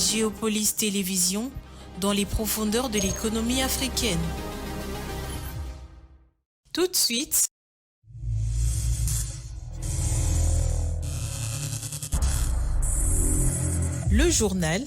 Géopolis Télévision, dans les profondeurs de l'économie africaine. Tout de suite, le journal.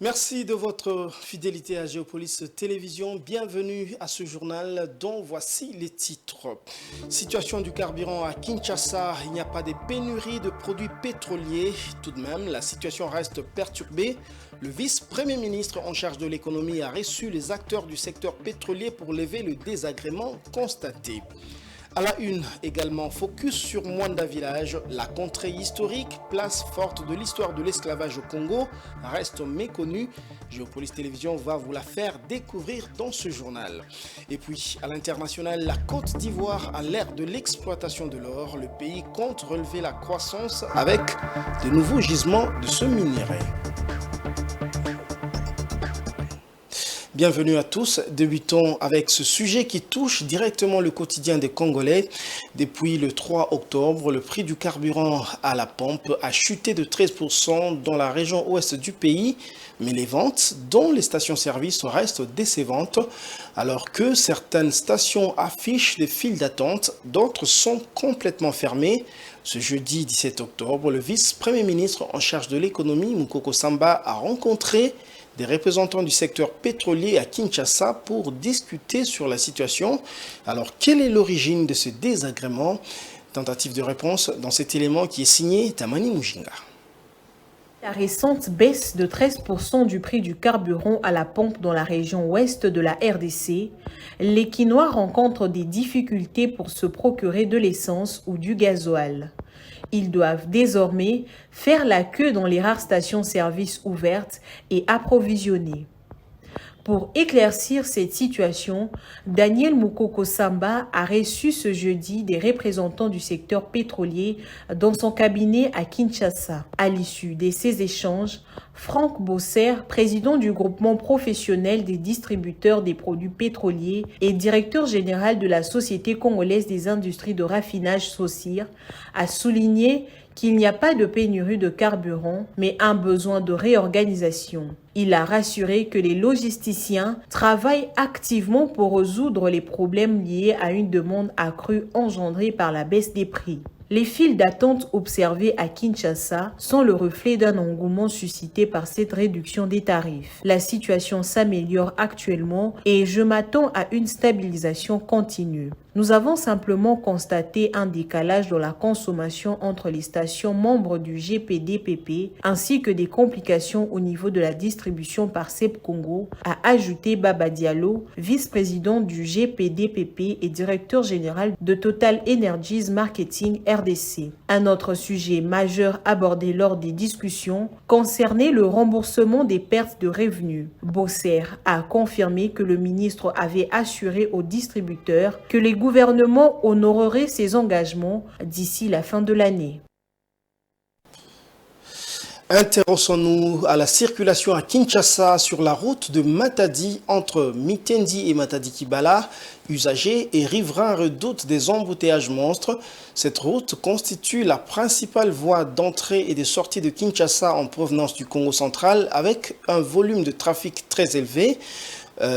Merci de votre fidélité à Géopolis Télévision. Bienvenue à ce journal dont voici les titres. Situation du carburant à Kinshasa. Il n'y a pas de pénurie de produits pétroliers. Tout de même, la situation reste perturbée. Le vice-premier ministre en charge de l'économie a reçu les acteurs du secteur pétrolier pour lever le désagrément constaté. À la une, également, focus sur Mwanda Village. La contrée historique, place forte de l'histoire de l'esclavage au Congo, reste méconnue. Géopolis Télévision va vous la faire découvrir dans ce journal. Et puis, à l'international, la Côte d'Ivoire à l'ère de l'exploitation de l'or. Le pays compte relever la croissance avec de nouveaux gisements de ce minerai. Bienvenue à tous. Débutons avec ce sujet qui touche directement le quotidien des Congolais. Depuis le 3 octobre, le prix du carburant à la pompe a chuté de 13% dans la région ouest du pays. Mais les ventes, dont les stations-service, restent décevantes. Alors que certaines stations affichent des files d'attente, d'autres sont complètement fermées. Ce jeudi 17 octobre, le vice-premier ministre en charge de l'économie, Moukoko Samba, a rencontré des représentants du secteur pétrolier à Kinshasa pour discuter sur la situation. Alors, quelle est l'origine de ce désagrément? Tentative de réponse dans cet élément qui est signé Tamani Mujinga. La récente baisse de 13% du prix du carburant à la pompe dans la région ouest de la RDC, les Kinois rencontrent des difficultés pour se procurer de l'essence ou du gasoil. Ils doivent désormais faire la queue dans les rares stations-service ouvertes et approvisionner. Pour éclaircir cette situation, Daniel Moukoko Samba a reçu ce jeudi des représentants du secteur pétrolier dans son cabinet à Kinshasa. À l'issue de ces échanges, Franck Bosser, président du groupement professionnel des distributeurs des produits pétroliers et directeur général de la Société congolaise des industries de raffinage SOCIR, a souligné qu'il n'y a pas de pénurie de carburant, mais un besoin de réorganisation. Il a rassuré que les logisticiens travaillent activement pour résoudre les problèmes liés à une demande accrue engendrée par la baisse des prix. Les files d'attente observées à Kinshasa sont le reflet d'un engouement suscité par cette réduction des tarifs. La situation s'améliore actuellement et je m'attends à une stabilisation continue. Nous avons simplement constaté un décalage dans la consommation entre les stations membres du GPDPP ainsi que des complications au niveau de la distribution par CEP Congo, a ajouté Baba Diallo, vice-président du GPDPP et directeur général de Total Energies Marketing RDC. Un autre sujet majeur abordé lors des discussions concernait le remboursement des pertes de revenus. Bosser a confirmé que le ministre avait assuré aux distributeurs que les gouvernements honoreraient ses engagements d'ici la fin de l'année. Intéressons-nous à la circulation à Kinshasa sur la route de Matadi entre Mitendi et Matadi-Kibala. Usagers et riverains redoutent des embouteillages monstres. Cette route constitue la principale voie d'entrée et de sortie de Kinshasa en provenance du Congo central avec un volume de trafic très élevé.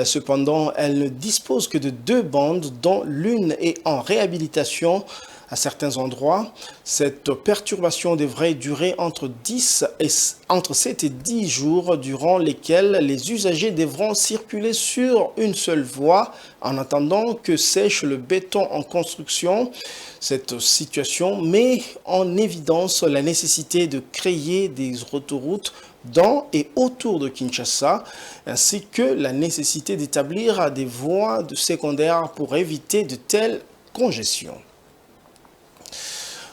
Cependant, elle ne dispose que de 2 bandes, dont l'une est en réhabilitation à certains endroits. Cette perturbation devrait durer entre 7 et 10 jours, durant lesquels les usagers devront circuler sur une seule voie en attendant que sèche le béton en construction. Cette situation met en évidence la nécessité de créer des autoroutes dans et autour de Kinshasa, ainsi que la nécessité d'établir des voies secondaires pour éviter de telles congestions.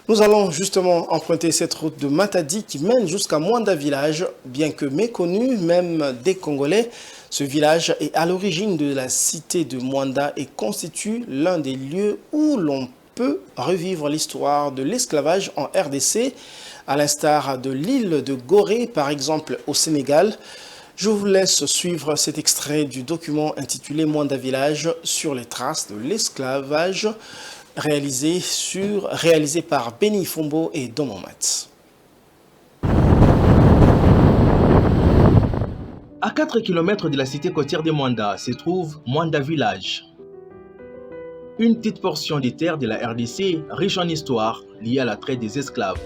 Nous allons justement emprunter cette route de Matadi qui mène jusqu'à Mwanda village. Bien que méconnu même des Congolais, ce village est à l'origine de la cité de Mwanda et constitue l'un des lieux où l'on peut revivre l'histoire de l'esclavage en RDC, à l'instar de l'île de Gorée par exemple au Sénégal. Je vous laisse suivre cet extrait du document intitulé Mwanda village sur les traces de l'esclavage, réalisé par Benny Fombo et Domomat. À 4 km de la cité côtière de Mwanda se trouve Mwanda village. Une petite portion des terres de la RDC riche en histoire liée à la traite des esclaves.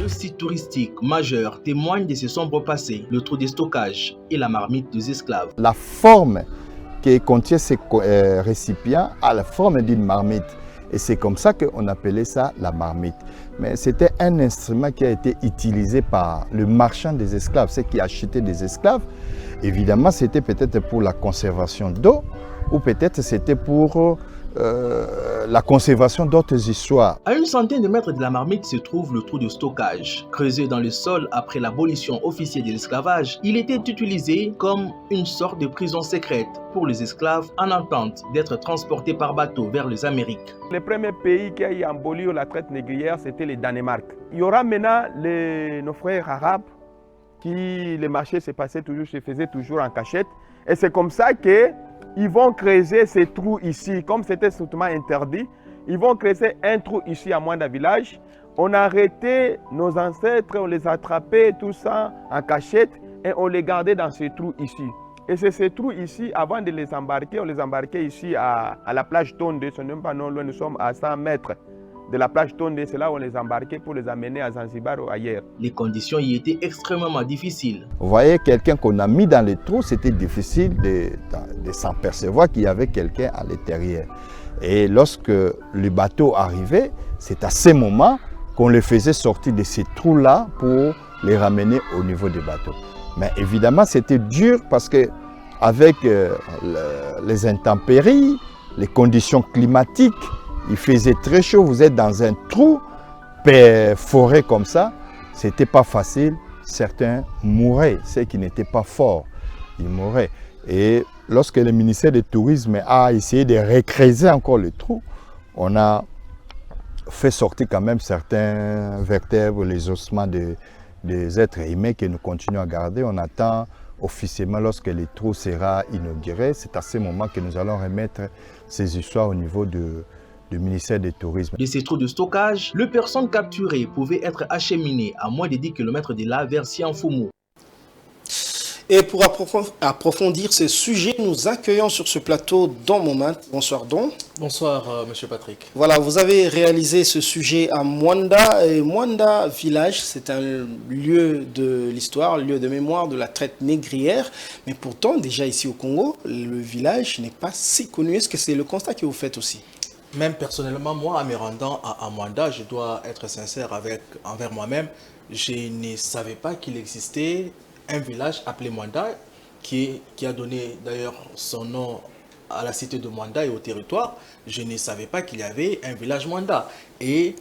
Le site touristique majeur témoigne de ce sombre passé, le trou de stockage et la marmite des esclaves. La forme qui contient ces récipients a la forme d'une marmite. Et c'est comme ça qu'on appelait ça la marmite. Mais c'était un instrument qui a été utilisé par le marchand des esclaves, ceux qui achetaient des esclaves. Évidemment, c'était peut-être pour la conservation d'eau ou peut-être c'était pour la conservation d'autres histoires. À une centaine de mètres de la marmite se trouve le trou de stockage. Creusé dans le sol après l'abolition officielle de l'esclavage, il était utilisé comme une sorte de prison secrète pour les esclaves en attente d'être transportés par bateau vers les Amériques. Le premier pays qui a aboli la traite négrière, c'était le Danemark. Il y aura maintenant nos frères arabes qui, le marché se faisait toujours en cachette. Et c'est comme ça qu'ils vont creuser ces trous ici. Comme c'était strictement interdit, ils vont creuser un trou ici à Mwanda village. On a arrêté nos ancêtres, on les a attrapés, tout ça en cachette et on les gardait dans ces trous ici. Et c'est ces trous ici, avant de les embarquer, on les embarquait ici à la plage Tonde. Ce n'est même pas non loin, nous sommes à 100 mètres de la plage Tonde. C'est là où on les embarquait pour les amener à Zanzibar ou ailleurs. Les conditions y étaient extrêmement difficiles. Vous voyez, quelqu'un qu'on a mis dans les trous, c'était difficile de s'en percevoir qu'il y avait quelqu'un à l'intérieur. Et lorsque le bateau arrivait, c'est à ce moment qu'on les faisait sortir de ces trous-là pour les ramener au niveau des bateaux. Mais évidemment, c'était dur parce que avec les intempéries, les conditions climatiques, il faisait très chaud, vous êtes dans un trou perforé comme ça, c'était pas facile. Certains mouraient, ceux qui n'étaient pas forts, ils mouraient. Et lorsque le ministère du Tourisme a essayé de recreuser encore le trou, on a fait sortir quand même certains vertèbres, les ossements des êtres humains que nous continuons à garder. On attend officiellement lorsque le trou sera inauguré. C'est à ce moment que nous allons remettre ces histoires au niveau du ministère du Tourisme. De ces trous de stockage, les personnes capturées pouvaient être acheminées à moins de 10 km de là vers Sianfoumou. Et pour approfondir ces sujets, nous accueillons sur ce plateau Don Moment. Bonsoir Don. Bonsoir Monsieur Patrick. Voilà, vous avez réalisé ce sujet à Mwanda. Et Mwanda village, c'est un lieu de l'histoire, un lieu de mémoire de la traite négrière. Mais pourtant, déjà ici au Congo, le village n'est pas si connu. Est-ce que c'est le constat que vous faites aussi? Même personnellement, moi, en me rendant à Mwanda, je dois être sincère envers moi-même. Je ne savais pas qu'il existait un village appelé Mwanda qui a donné d'ailleurs son nom à la cité de Mwanda et au territoire. Je ne savais pas qu'il y avait un village Mwanda. Et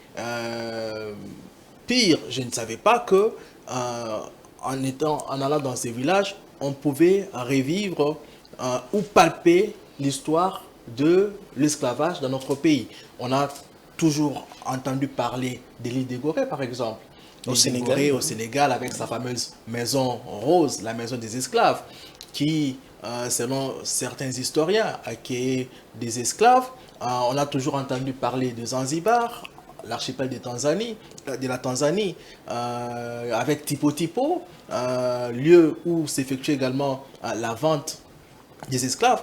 pire, je ne savais pas que en allant dans ces villages, on pouvait revivre ou palper l'histoire de l'esclavage dans notre pays. On a toujours entendu parler de l'île de Gorée, par exemple. Au Sénégal, avec sa fameuse maison rose, la maison des esclaves, qui, selon certains historiens, accueillait des esclaves. On a toujours entendu parler de Zanzibar, l'archipel de la Tanzanie, avec Tipo Tipo, lieu où s'effectue également la vente des esclaves.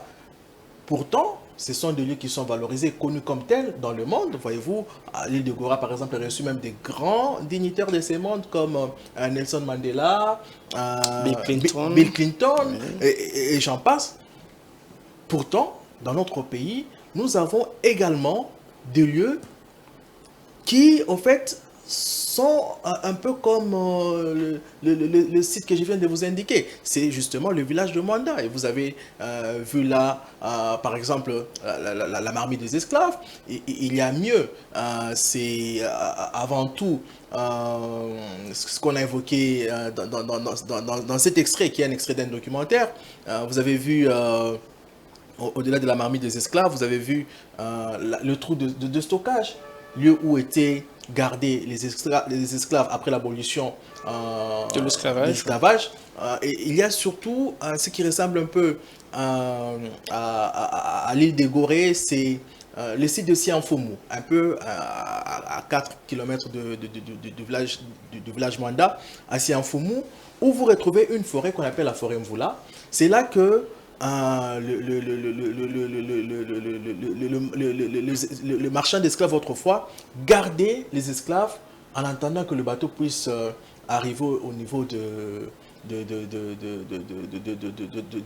Pourtant, ce sont des lieux qui sont valorisés, connus comme tels dans le monde. Voyez-vous, l'île de Gorée, par exemple, a reçu même des grands dignitaires de ces mondes comme Nelson Mandela, Bill Clinton, et j'en passe. Pourtant, dans notre pays, nous avons également des lieux qui, en fait, sont un peu comme le site que je viens de vous indiquer. C'est justement le village de Mwanda. Et vous avez vu là, par exemple, la marmite des esclaves. Il y a mieux. C'est avant tout ce qu'on a évoqué dans cet extrait, qui est un extrait d'un documentaire. Vous avez vu... au-delà de la marmite des esclaves, vous avez vu le trou de stockage, lieu où étaient gardés les esclaves après l'abolition de l'esclavage. Et il y a surtout ce qui ressemble un peu à l'île des Gorée, c'est le site de Sianfoumou, un peu à 4 km du village Mwanda, à Sianfoumou, où vous retrouvez une forêt qu'on appelle la forêt Mvula. C'est là que le marchand d'esclaves autrefois gardait les esclaves en attendant que le bateau puisse arriver au niveau de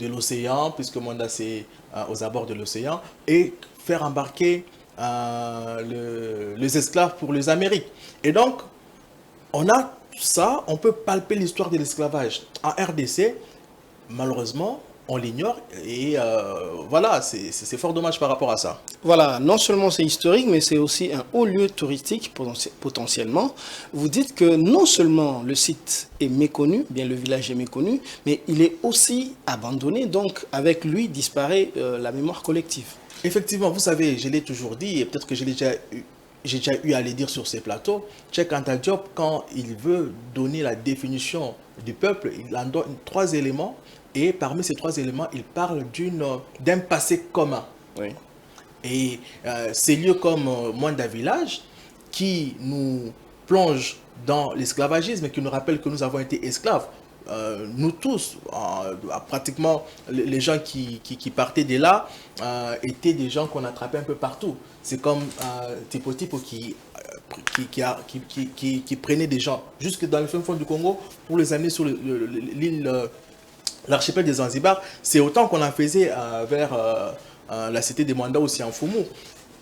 l'océan, puisque Mwanda c'est aux abords de l'océan, et faire embarquer les esclaves pour les Amériques. Et donc, on a ça, on peut palper l'histoire de l'esclavage. En RDC, malheureusement, on l'ignore et voilà, c'est fort dommage par rapport à ça. Voilà, non seulement c'est historique, mais c'est aussi un haut lieu touristique potentiellement. Vous dites que non seulement le site est méconnu, bien le village est méconnu, mais il est aussi abandonné, donc avec lui disparaît la mémoire collective. Effectivement, vous savez, je l'ai toujours dit, et peut-être que j'ai déjà eu à le dire sur ces plateaux, Cheikh Anta Diop, quand il veut donner la définition du peuple, il en donne 3 éléments. Et parmi ces 3 éléments, il parle d'un passé commun. Oui. Et ces lieux comme Mwanda Village, qui nous plongent dans l'esclavagisme et qui nous rappellent que nous avons été esclaves, nous tous, pratiquement les gens qui partaient de là, étaient des gens qu'on attrapait un peu partout. C'est comme Tipo Tipo qui prenait des gens jusque dans le fin fond du Congo pour les amener sur l'île... l'archipel des Zanzibar, c'est autant qu'on en faisait vers la cité des Mwanda aussi en Foumou.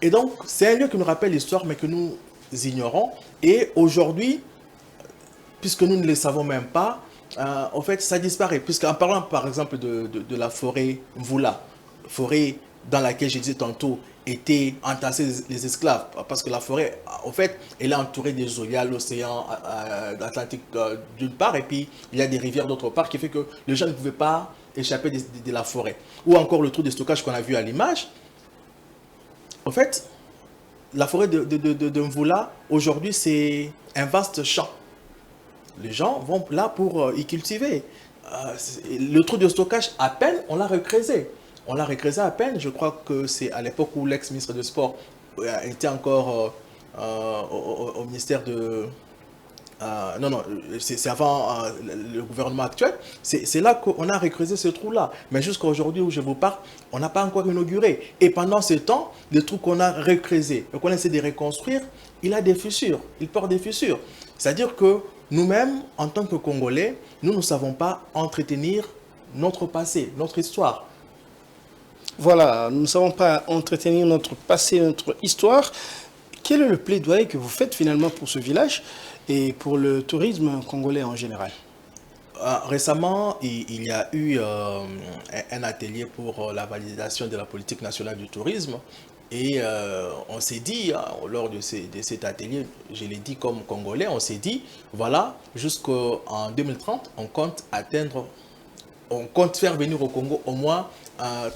Et donc, c'est un lieu qui nous rappelle l'histoire, mais que nous ignorons. Et aujourd'hui, puisque nous ne le savons même pas, en fait, ça disparaît. Puisqu'en parlant, par exemple, de la forêt Mvula, forêt dans laquelle, je disais tantôt, étaient entassés les esclaves, parce que la forêt, en fait, elle est entourée des eaux. Il y a l'océan Atlantique d'une part, et puis il y a des rivières d'autre part, qui fait que les gens ne pouvaient pas échapper de la forêt. Ou encore le trou de stockage qu'on a vu à l'image. En fait, la forêt de Mvula, aujourd'hui, c'est un vaste champ. Les gens vont là pour y cultiver. Le trou de stockage, à peine, on l'a recreusé. On l'a recréé à peine, je crois que c'est à l'époque où l'ex-ministre de Sport était encore au ministère de... non, c'est avant le gouvernement actuel. C'est là qu'on a recreusé ce trou-là. Mais jusqu'à aujourd'hui où je vous parle, on n'a pas encore inauguré. Et pendant ce temps, le trou qu'on a recreusé, qu'on essaie de reconstruire, il a des fissures, il porte des fissures. C'est-à-dire que nous-mêmes, en tant que Congolais, nous ne savons pas entretenir notre passé, notre histoire. Voilà, nous ne savons pas entretenir notre passé, notre histoire. Quel est le plaidoyer que vous faites finalement pour ce village et pour le tourisme congolais en général? Récemment, il y a eu un atelier pour la validation de la politique nationale du tourisme. Et on s'est dit, lors de cet atelier, je l'ai dit comme Congolais, on s'est dit, voilà, jusqu'en 2030, on compte faire venir au Congo au moins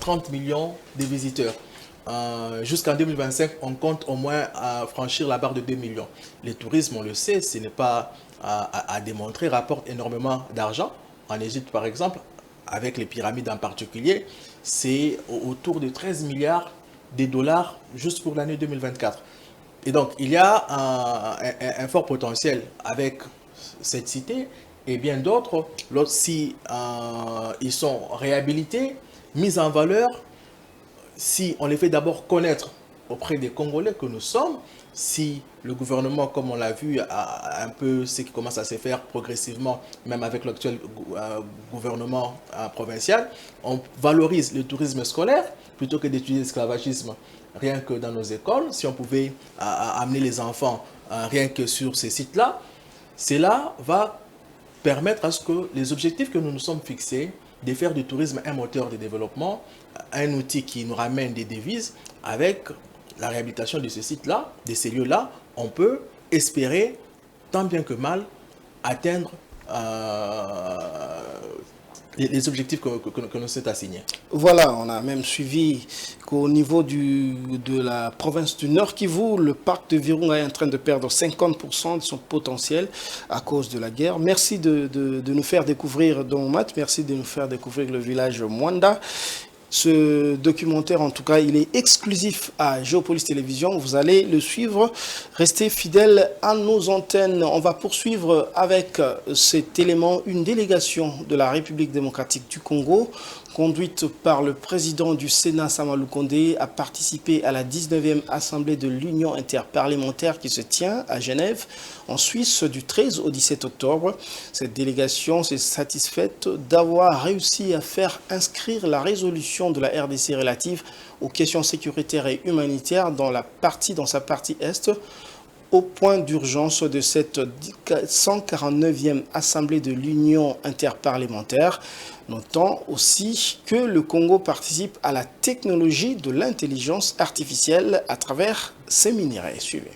30 millions de visiteurs. Jusqu'en 2025, on compte au moins franchir la barre de 2 millions. Le tourisme, on le sait, ce n'est pas à démontrer, rapporte énormément d'argent. En Égypte, par exemple, avec les pyramides en particulier, c'est autour de 13 milliards de dollars juste pour l'année 2024. Et donc, il y a un fort potentiel avec cette cité et bien d'autres, si ils sont réhabilités, mis en valeur, si on les fait d'abord connaître auprès des Congolais que nous sommes, si le gouvernement, comme on l'a vu, a un peu ce qui commence à se faire progressivement, même avec l'actuel gouvernement provincial, on valorise le tourisme scolaire plutôt que d'étudier l'esclavagisme rien que dans nos écoles. Si on pouvait amener les enfants rien que sur ces sites-là, cela va permettre à ce que les objectifs que nous nous sommes fixés, de faire du tourisme un moteur de développement, un outil qui nous ramène des devises, avec la réhabilitation de ces sites-là, de ces lieux-là, on peut espérer, tant bien que mal, atteindre les objectifs que nous sommes assignés. Voilà, on a même suivi qu'au niveau de la province du Nord Kivu, le parc de Virunga est en train de perdre 50% de son potentiel à cause de la guerre. Merci de nous faire découvrir Domat, merci de nous faire découvrir le village Mwanda. Ce documentaire, en tout cas, il est exclusif à Géopolis Télévision. Vous allez le suivre. Restez fidèles à nos antennes. On va poursuivre avec cet élément. Une délégation de la République démocratique du Congo, conduite par le président du Sénat, Samalou Kondé, a participé à la 19e Assemblée de l'Union interparlementaire qui se tient à Genève, en Suisse, du 13 au 17 octobre. Cette délégation s'est satisfaite d'avoir réussi à faire inscrire la résolution de la RDC relative aux questions sécuritaires et humanitaires dans sa partie Est, au point d'urgence de cette 149e Assemblée de l'Union interparlementaire. Notons aussi que le Congo participe à la technologie de l'intelligence artificielle à travers ses minerais. Suivez.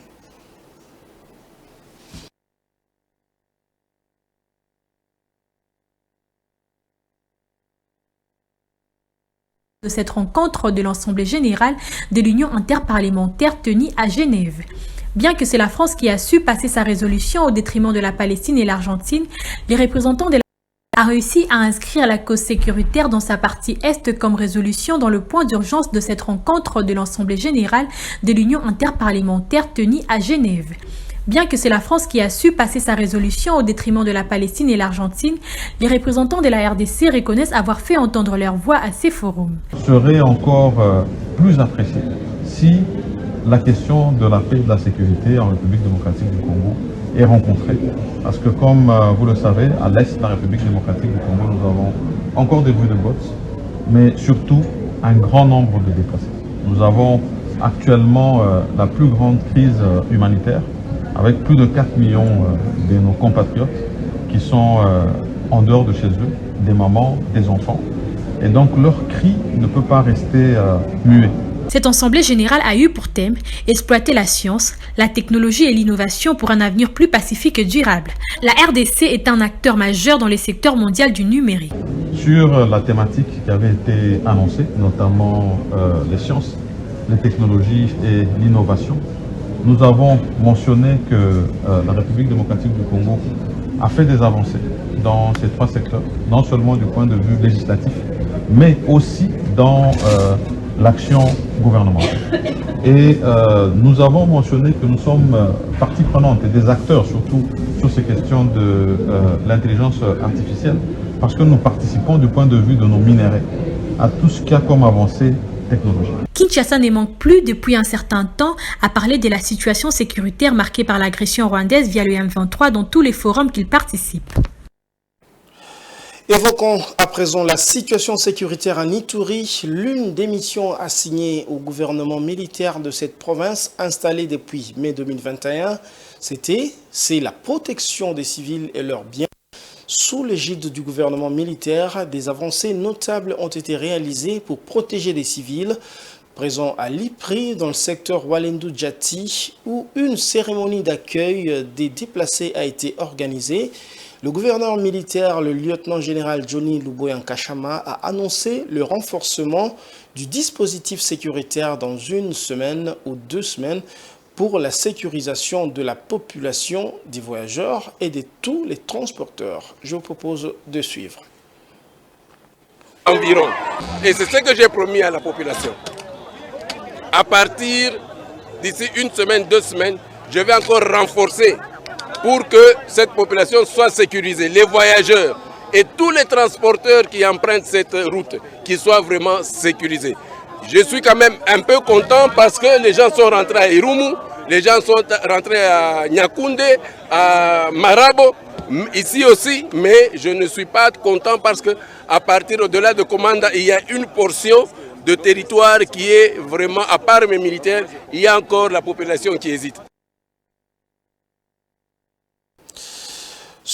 De cette rencontre de l'Assemblée générale de l'Union interparlementaire tenue à Genève. Bien que c'est la France qui a su passer sa résolution au détriment de la Palestine et l'Argentine, les représentants de la a réussi à inscrire la cause sécuritaire dans sa partie Est comme résolution dans le point d'urgence de cette rencontre de l'Assemblée générale de l'Union interparlementaire tenue à Genève. Bien que c'est la France qui a su passer sa résolution au détriment de la Palestine et l'Argentine, les représentants de la RDC reconnaissent avoir fait entendre leur voix à ces forums. Serait encore plus apprécié si la question de la paix et de la sécurité en République démocratique du Congo est rencontrée. Parce que comme vous le savez, à l'est de la République démocratique du Congo, nous avons encore des bruits de bottes, mais surtout un grand nombre de déplacés. Nous avons actuellement la plus grande crise humanitaire, avec plus de 4 millions de nos compatriotes qui sont en dehors de chez eux, des mamans, des enfants. Et donc leur cri ne peut pas rester muet. Cette assemblée générale a eu pour thème exploiter la science, la technologie et l'innovation pour un avenir plus pacifique et durable. La RDC est un acteur majeur dans les secteurs mondiaux du numérique. Sur la thématique qui avait été annoncée, notamment les sciences, les technologies et l'innovation, nous avons mentionné que la République démocratique du Congo a fait des avancées dans ces 3 secteurs, non seulement du point de vue législatif, mais aussi dans l'action gouvernementale. Et nous avons mentionné que nous sommes partie prenante et des acteurs surtout sur ces questions de l'intelligence artificielle, parce que nous participons du point de vue de nos minéraux à tout ce qu'il y a comme avancée technologique. Kinshasa ne manque plus depuis un certain temps à parler de la situation sécuritaire marquée par l'agression rwandaise via le M23 dans tous les forums qu'il participe. Évoquons à présent la situation sécuritaire en Ituri. L'une des missions assignées au gouvernement militaire de cette province, installée depuis mai 2021, c'est la protection des civils et leurs biens. Sous l'égide du gouvernement militaire, des avancées notables ont été réalisées pour protéger les civils. Présent à Lipri, dans le secteur Walendu-Djati, où une cérémonie d'accueil des déplacés a été organisée. Le gouverneur militaire, le lieutenant-général Johnny Luboyan Kachama, a annoncé le renforcement du dispositif sécuritaire dans 1 semaine ou 2 semaines pour la sécurisation de la population, des voyageurs et de tous les transporteurs. Je vous propose de suivre. Environ. Et c'est ce que j'ai promis à la population. À partir d'ici 1 semaine, 2 semaines, je vais encore renforcer pour que cette population soit sécurisée, les voyageurs et tous les transporteurs qui empruntent cette route, qu'ils soient vraiment sécurisés. Je suis quand même un peu content parce que les gens sont rentrés à Irumu, les gens sont rentrés à Nyakoundé, à Marabo, ici aussi, mais je ne suis pas content parce qu'à partir au-delà de Komanda, il y a une portion de territoire qui est vraiment, à part mes militaires, il y a encore la population qui hésite.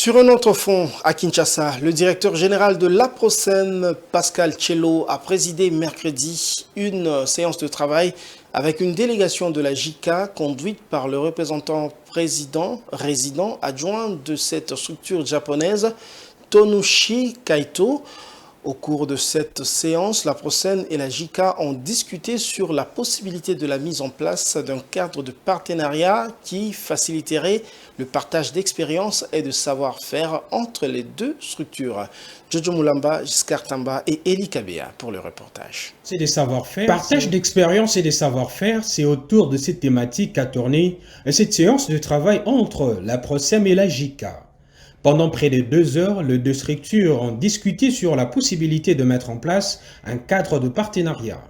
Sur un autre front, à Kinshasa, le directeur général de l'APROSEM, Pascal Tchello, a présidé mercredi une séance de travail avec une délégation de la JICA conduite par le représentant résident adjoint de cette structure japonaise, Tonushi Kaito. Au cours de cette séance, l'APROSEM et la JICA ont discuté sur la possibilité de la mise en place d'un cadre de partenariat qui faciliterait le partage d'expériences et de savoir-faire entre les deux structures. Jojo Moulamba, Giscard Tamba et Eli Kabea pour le reportage. C'est des savoir-faire. Partage d'expériences et des savoir-faire, c'est autour de cette thématique qu'a tourné cette séance de travail entre l'APROSEM et la JICA. Pendant près de 2 heures, les deux structures ont discuté sur la possibilité de mettre en place un cadre de partenariat.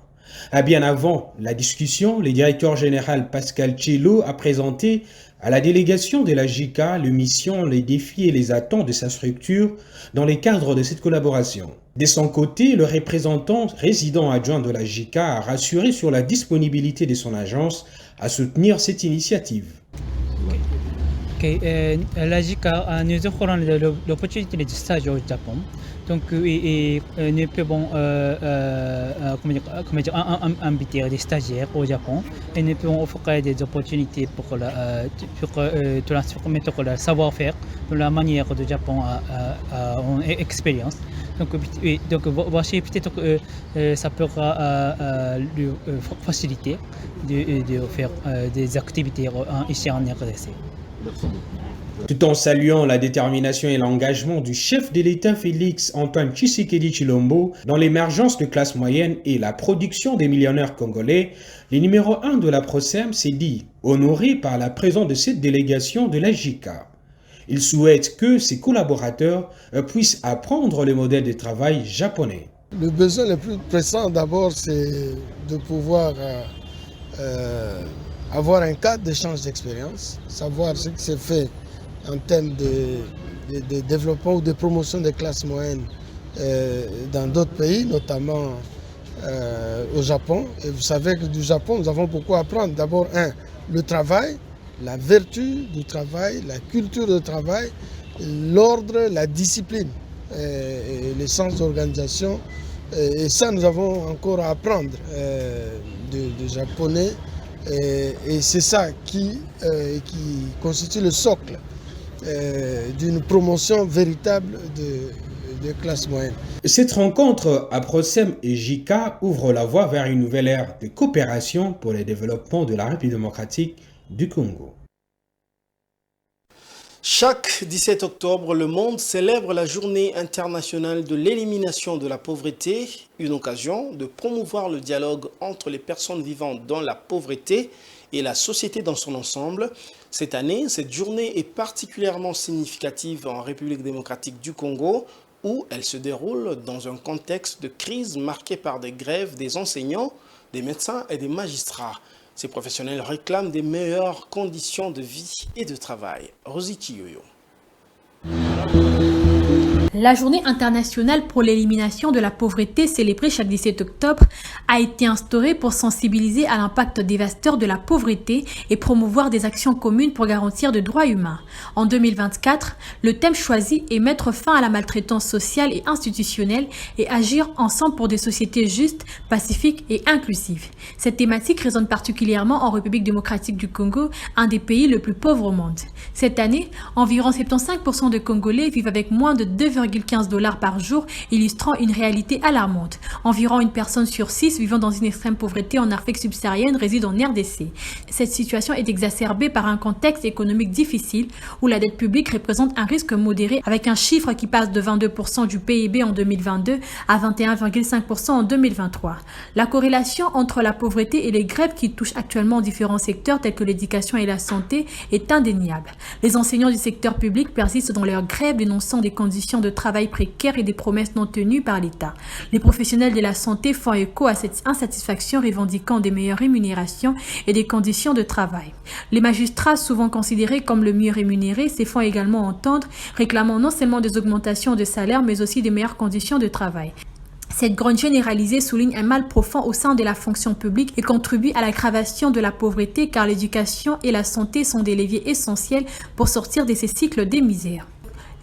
Bien avant la discussion, le directeur général Pascal Tchello a présenté à la délégation de la JICA les missions, les défis et les attentes de sa structure dans le cadre de cette collaboration. De son côté, le représentant résident adjoint de la JICA a rassuré sur la disponibilité de son agence à soutenir cette initiative. La JICA nous offre l'opportunité de stage au Japon. Donc, nous pouvons inviter des stagiaires au Japon et nous pouvons offrir des opportunités pour transformer le savoir-faire de la manière du Japon en expérience. Donc voici peut-être que ça pourra faciliter de faire des activités ici en RDC. Tout en saluant la détermination et l'engagement du chef de l'État Félix Antoine Tshisekedi Tshilombo dans l'émergence de classe moyenne et la production des millionnaires congolais, le numéro 1 de l'APROSEM s'est dit honoré par la présence de cette délégation de la JICA. Il souhaite que ses collaborateurs puissent apprendre le modèle de travail japonais. Le besoin le plus pressant d'abord, c'est de pouvoir avoir un cadre d'échange d'expérience, savoir ce qui s'est fait en termes de développement ou de promotion des classes moyennes dans d'autres pays, notamment au Japon. Et vous savez que du Japon, nous avons beaucoup à apprendre. D'abord, le travail, la vertu du travail, la culture du travail, l'ordre, la discipline, et le sens d'organisation. Et ça, nous avons encore à apprendre de japonais. Et c'est ça qui constitue le socle d'une promotion véritable de classe moyenne. Cette rencontre APROSEM et JICA ouvre la voie vers une nouvelle ère de coopération pour le développement de la République démocratique du Congo. Chaque 17 octobre, le monde célèbre la journée internationale de l'élimination de la pauvreté, une occasion de promouvoir le dialogue entre les personnes vivant dans la pauvreté et la société dans son ensemble. Cette année, cette journée est particulièrement significative en République démocratique du Congo, où elle se déroule dans un contexte de crise marqué par des grèves des enseignants, des médecins et des magistrats. Ces professionnels réclament des meilleures conditions de vie et de travail. Rositi Yoyo. La journée internationale pour l'élimination de la pauvreté célébrée chaque 17 octobre a été instaurée pour sensibiliser à l'impact dévastateur de la pauvreté et promouvoir des actions communes pour garantir des droits humains. En 2024, le thème choisi est mettre fin à la maltraitance sociale et institutionnelle et agir ensemble pour des sociétés justes, pacifiques et inclusives. Cette thématique résonne particulièrement en République démocratique du Congo, un des pays les plus pauvres au monde. Cette année, environ 75% de Congolais vivent avec moins de 2,15 $ par jour, illustrant une réalité alarmante. Environ une personne sur 6 vivant dans une extrême pauvreté en Afrique subsaharienne réside en RDC. Cette situation est exacerbée par un contexte économique difficile où la dette publique représente un risque modéré avec un chiffre qui passe de 22% du PIB en 2022 à 21,5% en 2023. La corrélation entre la pauvreté et les grèves qui touchent actuellement différents secteurs tels que l'éducation et la santé est indéniable. Les enseignants du secteur public persistent dans leur grève dénonçant des conditions de travail précaires et des promesses non tenues par l'État. Les professionnels de la santé font écho à cette insatisfaction revendiquant des meilleures rémunérations et des conditions de travail. Les magistrats, souvent considérés comme le mieux rémunérés, se font également entendre, réclamant non seulement des augmentations de salaire mais aussi des meilleures conditions de travail. Cette grogne généralisée souligne un mal profond au sein de la fonction publique et contribue à l'aggravation de la pauvreté car l'éducation et la santé sont des leviers essentiels pour sortir de ces cycles de misère.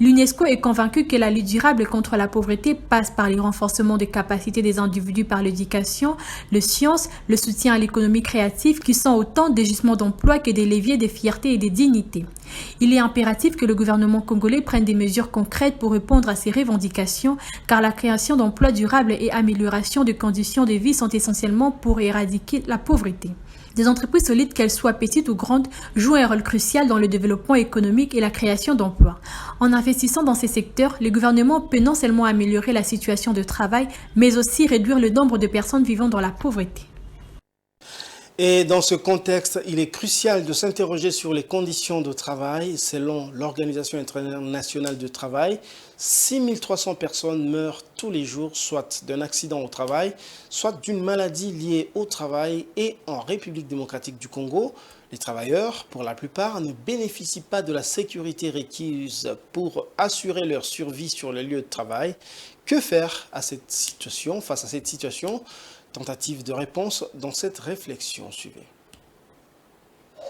L'UNESCO est convaincue que la lutte durable contre la pauvreté passe par le renforcement des capacités des individus par l'éducation, les sciences, le soutien à l'économie créative qui sont autant des gisements d'emploi que des leviers de fierté et de dignité. Il est impératif que le gouvernement congolais prenne des mesures concrètes pour répondre à ces revendications car la création d'emplois durables et amélioration des conditions de vie sont essentiellement pour éradiquer la pauvreté. Des entreprises solides, qu'elles soient petites ou grandes, jouent un rôle crucial dans le développement économique et la création d'emplois. En investissant dans ces secteurs, le gouvernement peut non seulement améliorer la situation de travail, mais aussi réduire le nombre de personnes vivant dans la pauvreté. Et dans ce contexte, il est crucial de s'interroger sur les conditions de travail. Selon l'Organisation internationale du travail, 6300 personnes meurent tous les jours, soit d'un accident au travail, soit d'une maladie liée au travail. Et en République démocratique du Congo, les travailleurs, pour la plupart, ne bénéficient pas de la sécurité requise pour assurer leur survie sur le lieu de travail. Que faire à cette situation, face à cette situation ? Tentative de réponse dans cette réflexion. Suivez.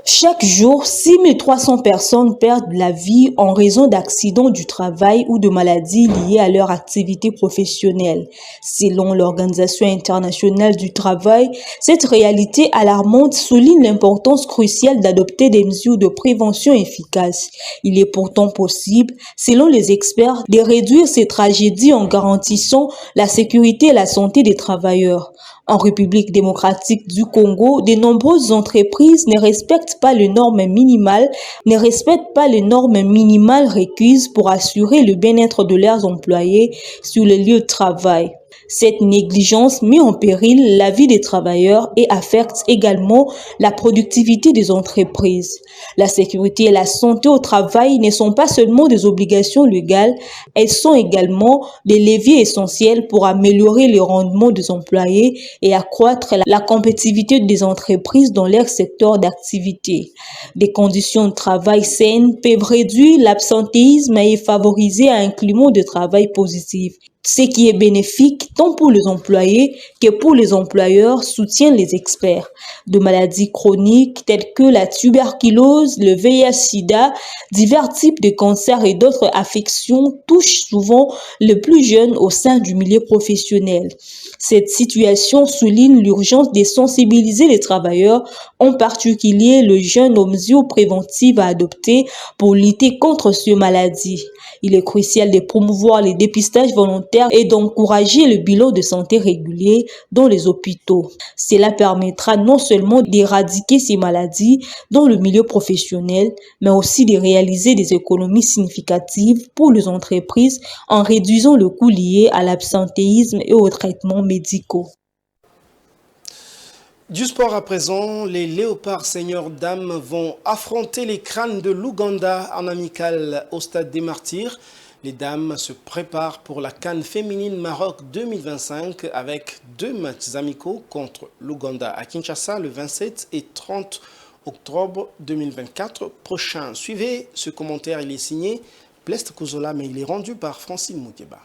Chaque jour, 6300 personnes perdent la vie en raison d'accidents du travail ou de maladies liées à leur activité professionnelle. Selon l'Organisation internationale du travail, cette réalité alarmante souligne l'importance cruciale d'adopter des mesures de prévention efficaces. Il est pourtant possible, selon les experts, de réduire ces tragédies en garantissant la sécurité et la santé des travailleurs. En République démocratique du Congo, de nombreuses entreprises ne respectent pas les normes minimales requises pour assurer le bien-être de leurs employés sur le lieu de travail. Cette négligence met en péril la vie des travailleurs et affecte également la productivité des entreprises. La sécurité et la santé au travail ne sont pas seulement des obligations légales, elles sont également des leviers essentiels pour améliorer le rendement des employés et accroître la compétitivité des entreprises dans leur secteur d'activité. Des conditions de travail saines peuvent réduire l'absentéisme et favoriser un climat de travail positif. Ce qui est bénéfique tant pour les employés que pour les employeurs, soutiennent les experts. De maladies chroniques telles que la tuberculose, le VIH-Sida, divers types de cancers et d'autres affections touchent souvent les plus jeunes au sein du milieu professionnel. Cette situation souligne l'urgence de sensibiliser les travailleurs, en particulier les jeunes, aux mesures préventives à adopter pour lutter contre ces maladies. Il est crucial de promouvoir les dépistages volontaires et d'encourager le bilan de santé régulier dans les hôpitaux. Cela permettra non seulement d'éradiquer ces maladies dans le milieu professionnel, mais aussi de réaliser des économies significatives pour les entreprises en réduisant le coût lié à l'absentéisme et aux traitements médicaux. Du sport à présent, les Léopards Seigneurs Dames vont affronter les Crânes de l'Ouganda en amical au Stade des Martyrs. Les dames se préparent pour la CAN féminine Maroc 2025 avec 2 matchs amicaux contre l'Ouganda à Kinshasa le 27 et 30 octobre 2024 prochain. Suivez ce commentaire, il est signé Plest Kouzola, mais il est rendu par Francine Moukeba.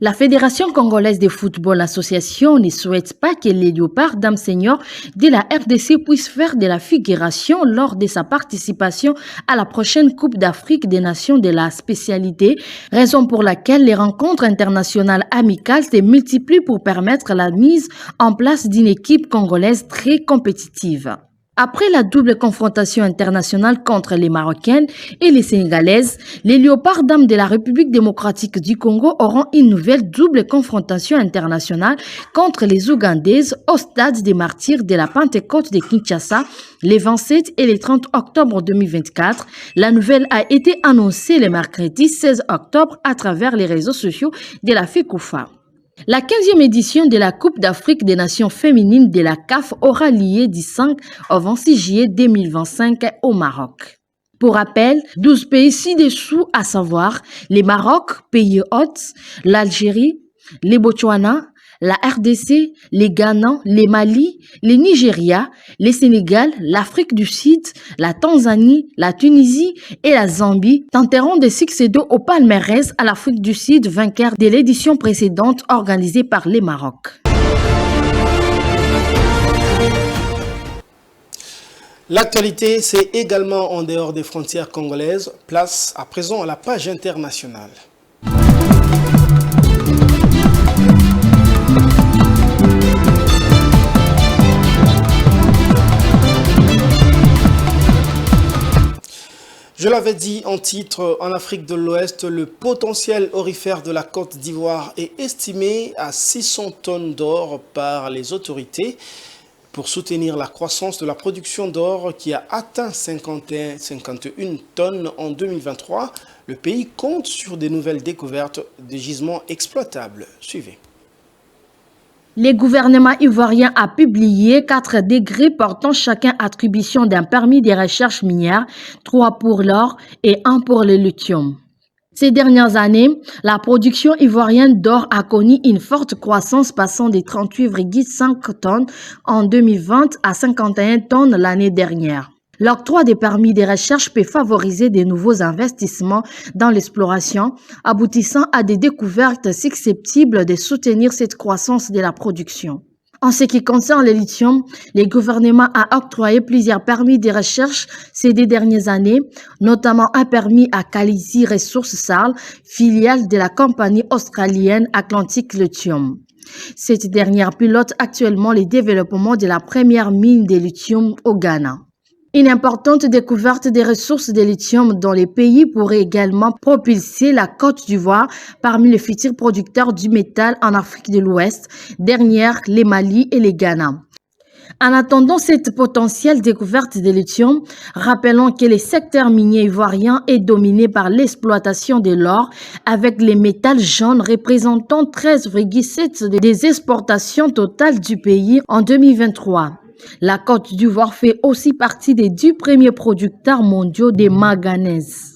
La Fédération congolaise de football association ne souhaite pas que les Léopards Dames Seniors de la RDC puissent faire de la figuration lors de sa participation à la prochaine Coupe d'Afrique des Nations de la spécialité, raison pour laquelle les rencontres internationales amicales se multiplient pour permettre la mise en place d'une équipe congolaise très compétitive. Après la double confrontation internationale contre les Marocaines et les Sénégalaises, les Léopards Dames de la République démocratique du Congo auront une nouvelle double confrontation internationale contre les Ougandaises au Stade des Martyrs de la Pentecôte de Kinshasa les 27 et les 30 octobre 2024. La nouvelle a été annoncée le mercredi 16 octobre à travers les réseaux sociaux de la FECOFA. La 15e édition de la Coupe d'Afrique des Nations féminines de la CAF aura lieu du 5 au 26 juillet 2025 au Maroc. Pour rappel, 12 pays ci-dessous, à savoir les Maroc, pays hôtes, l'Algérie, les Botswana, la RDC, les Ghana, les Mali, les Nigeria, les Sénégal, l'Afrique du Sud, la Tanzanie, la Tunisie et la Zambie tenteront de succéder au palmarès à l'Afrique du Sud, vainqueur de l'édition précédente organisée par les Maroc. L'actualité, c'est également en dehors des frontières congolaises. Place à présent à la page internationale. Je l'avais dit en titre, en Afrique de l'Ouest, le potentiel aurifère de la Côte d'Ivoire est estimé à 600 tonnes d'or par les autorités. Pour soutenir la croissance de la production d'or qui a atteint 51 tonnes en 2023, le pays compte sur des nouvelles découvertes de gisements exploitables. Suivez. Le gouvernement ivoirien a publié 4 décrets portant chacun attribution d'un permis de recherche minière, 3 pour l'or et 1 pour le lithium. Ces dernières années, la production ivoirienne d'or a connu une forte croissance passant de 38,5 tonnes en 2020 à 51 tonnes l'année dernière. L'octroi des permis de recherche peut favoriser de nouveaux investissements dans l'exploration, aboutissant à des découvertes susceptibles de soutenir cette croissance de la production. En ce qui concerne le lithium, le gouvernement a octroyé plusieurs permis de recherche ces 2 dernières années, notamment un permis à Calisi Resources Sales, filiale de la compagnie australienne Atlantic Lithium. Cette dernière pilote actuellement le développement de la première mine de lithium au Ghana. Une importante découverte des ressources de lithium dans les pays pourrait également propulser la Côte d'Ivoire parmi les futurs producteurs du métal en Afrique de l'Ouest, derrière les Mali et les Ghana. En attendant cette potentielle découverte de lithium, rappelons que le secteur minier ivoirien est dominé par l'exploitation de l'or, avec les métals jaunes représentant 13,7% des exportations totales du pays en 2023. La Côte d'Ivoire fait aussi partie des 10 premiers producteurs mondiaux de manganèse.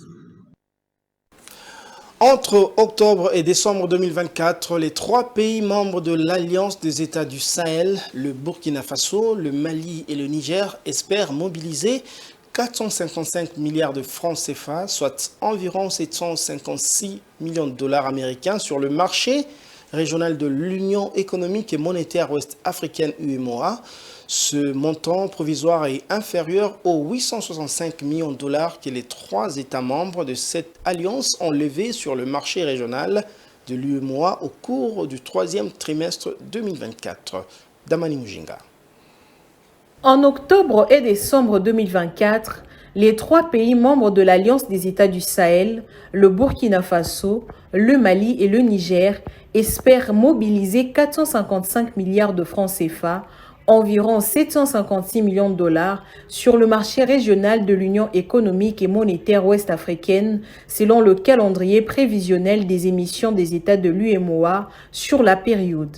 Entre octobre et décembre 2024, les 3 pays membres de l'Alliance des États du Sahel, le Burkina Faso, le Mali et le Niger, espèrent mobiliser 455 milliards de francs CFA, soit environ 756 millions de dollars américains sur le marché régional de l'Union économique et monétaire ouest-africaine UEMOA. Ce montant provisoire est inférieur aux 865 millions de dollars que les 3 États membres de cette alliance ont levé sur le marché régional de l'UEMOA au cours du 3e trimestre 2024. Damani Mujinga. En octobre et décembre 2024, les 3 pays membres de l'Alliance des États du Sahel, le Burkina Faso, le Mali et le Niger, espèrent mobiliser 455 milliards de francs CFA, environ 756 millions de dollars, sur le marché régional de l'Union économique et monétaire ouest-africaine, selon le calendrier prévisionnel des émissions des États de l'UEMOA sur la période.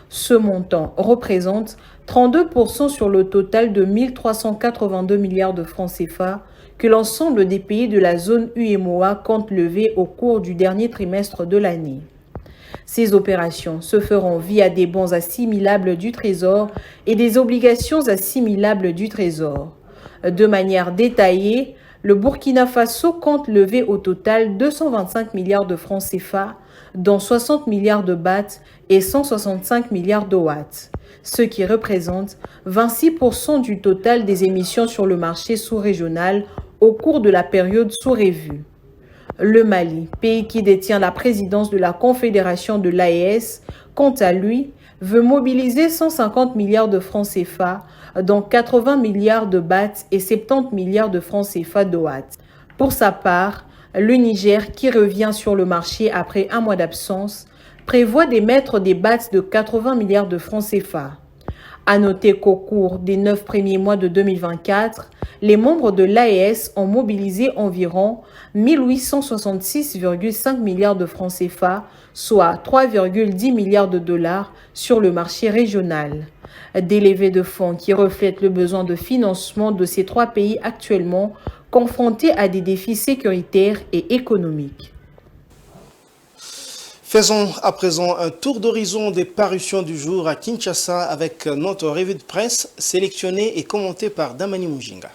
Ce montant représente 32% sur le total de 1 382 milliards de francs CFA que l'ensemble des pays de la zone UEMOA compte lever au cours du dernier trimestre de l'année. Ces opérations se feront via des bons assimilables du Trésor et des obligations assimilables du Trésor. De manière détaillée, le Burkina Faso compte lever au total 225 milliards de francs CFA, dont 60 milliards de bahts et 165 milliards de watts, ce qui représente 26% du total des émissions sur le marché sous-régional au cours de la période sous revue. Le Mali, pays qui détient la présidence de la Confédération de l'AES, quant à lui, veut mobiliser 150 milliards de francs CFA, dont 80 milliards de bahts et 70 milliards de francs CFA de watts. Pour sa part, le Niger, qui revient sur le marché après 1 mois d'absence, prévoit d'émettre des bahts de 80 milliards de francs CFA. À noter qu'au cours des 9 premiers mois de 2024, les membres de l'AES ont mobilisé environ 1866,5 milliards de francs CFA, soit 3,10 milliards de dollars sur le marché régional. Des levées de fonds qui reflètent le besoin de financement de ces 3 pays actuellement confrontés à des défis sécuritaires et économiques. Faisons à présent un tour d'horizon des parutions du jour à Kinshasa avec notre revue de presse sélectionnée et commentée par Damani Mujinga.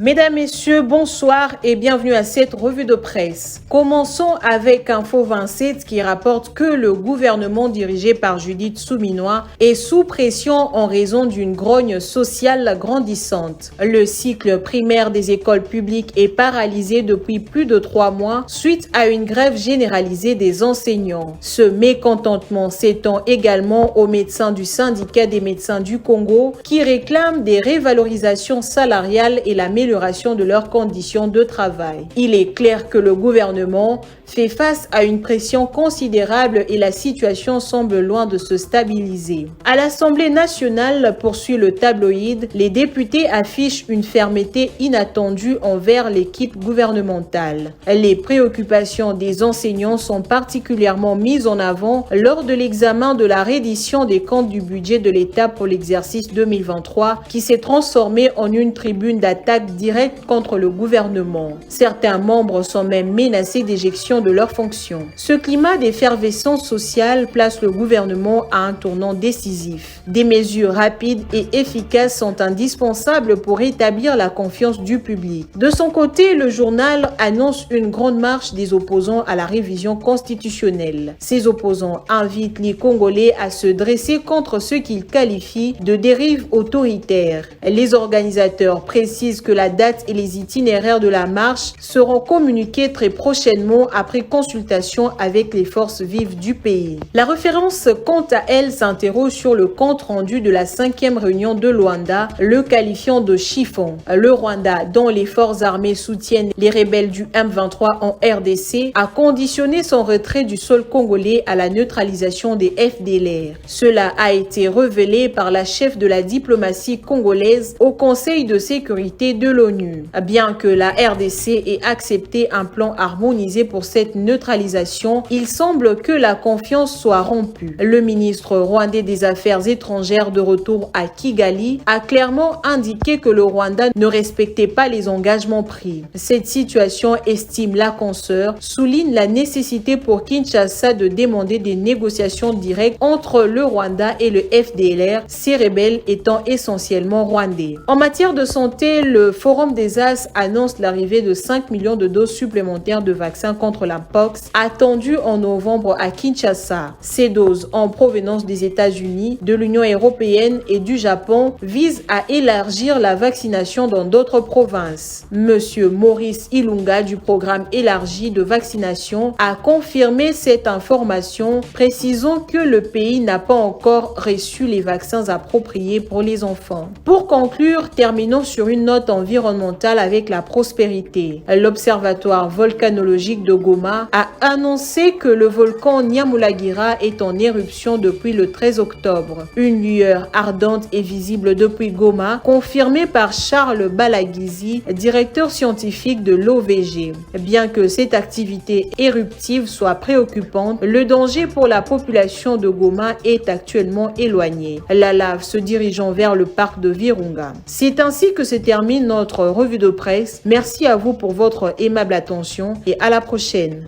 Mesdames, Messieurs, bonsoir et bienvenue à cette revue de presse. Commençons avec Info 27 qui rapporte que le gouvernement dirigé par Judith Souminois est sous pression en raison d'une grogne sociale grandissante. Le cycle primaire des écoles publiques est paralysé depuis plus de 3 mois suite à une grève généralisée des enseignants. Ce mécontentement s'étend également aux médecins du syndicat des médecins du Congo qui réclament des revalorisations salariales et l'amélioration de leurs conditions de travail. Il est clair que le gouvernement fait face à une pression considérable et la situation semble loin de se stabiliser. À l'Assemblée nationale, poursuit le tabloïd, les députés affichent une fermeté inattendue envers l'équipe gouvernementale. Les préoccupations des enseignants sont particulièrement mises en avant lors de l'examen de la reddition des comptes du budget de l'État pour l'exercice 2023 qui s'est transformé en une tribune d'attaque directe contre le gouvernement. Certains membres sont même menacés d'éjection de leurs fonctions. Ce climat d'effervescence sociale place le gouvernement à un tournant décisif. Des mesures rapides et efficaces sont indispensables pour rétablir la confiance du public. De son côté, le journal annonce une grande marche des opposants à la révision constitutionnelle. Ces opposants invitent les Congolais à se dresser contre ce qu'ils qualifient de dérive autoritaire. Les organisateurs précisent que la date et les itinéraires de la marche seront communiqués très prochainement après consultation avec les forces vives du pays. La référence, quant à elle, s'interroge sur le compte rendu de la 5e réunion de Luanda, le qualifiant de chiffon. Le Rwanda, dont les forces armées soutiennent les rebelles du M23 en RDC, a conditionné son retrait du sol congolais à la neutralisation des FDLR. Cela a été révélé par la chef de la diplomatie congolaise au Conseil de sécurité de l'ONU. Bien que la RDC ait accepté un plan harmonisé pour cette neutralisation, il semble que la confiance soit rompue. Le ministre rwandais des Affaires étrangères de retour à Kigali a clairement indiqué que le Rwanda ne respectait pas les engagements pris. Cette situation, estime la consoeur, souligne la nécessité pour Kinshasa de demander des négociations directes entre le Rwanda et le FDLR, ces rebelles étant essentiellement rwandais. En matière de santé, le Forum des As annonce l'arrivée de 5 millions de doses supplémentaires de vaccins contre la pox attendues en novembre à Kinshasa. Ces doses en provenance des États-Unis, de l'Union européenne et du Japon visent à élargir la vaccination dans d'autres provinces. Monsieur Maurice Ilunga du programme élargi de vaccination a confirmé cette information, précisant que le pays n'a pas encore reçu les vaccins appropriés pour les enfants. Pour conclure, terminons sur une note environnementale avec la prospérité. L'Observatoire volcanologique de Goma a annoncé que le volcan Nyamulagira est en éruption depuis le 13 octobre. Une lueur ardente est visible depuis Goma, confirmée par Charles Balagizi, directeur scientifique de l'OVG. Bien que cette activité éruptive soit préoccupante, le danger pour la population de Goma est actuellement éloigné. La lave se dirigeant vers le parc de Virunga. C'est ainsi que se termine notre revue de presse. Merci à vous pour votre aimable attention et à la prochaine.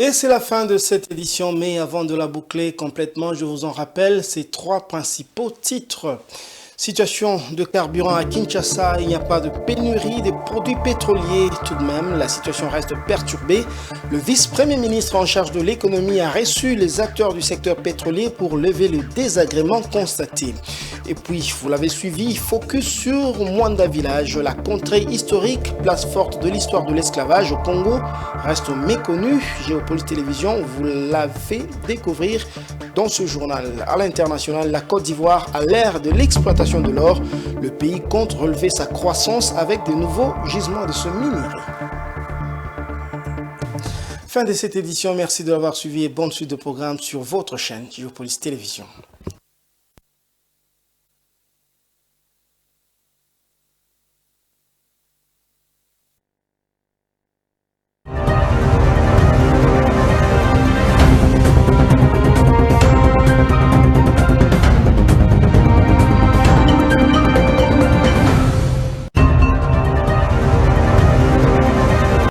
Et c'est la fin de cette édition, mais avant de la boucler complètement, je vous en rappelle ces 3 principaux titres. Situation de carburant à Kinshasa, il n'y a pas de pénurie des produits pétroliers. Tout de même, la situation reste perturbée. Le vice-premier ministre en charge de l'économie a reçu les acteurs du secteur pétrolier pour lever le désagrément constaté. Et puis, vous l'avez suivi, focus sur Mwanda Village, la contrée historique, place forte de l'histoire de l'esclavage au Congo, reste méconnue. Géopolis Télévision vous l'a fait découvrir dans ce journal. À l'international, la Côte d'Ivoire, à l'ère de l'exploitation de l'or, le pays compte relever sa croissance avec de nouveaux gisements de ce minerai. Fin de cette édition, merci de l'avoir suivi et bonne suite de programme sur votre chaîne Géopolis Télévision.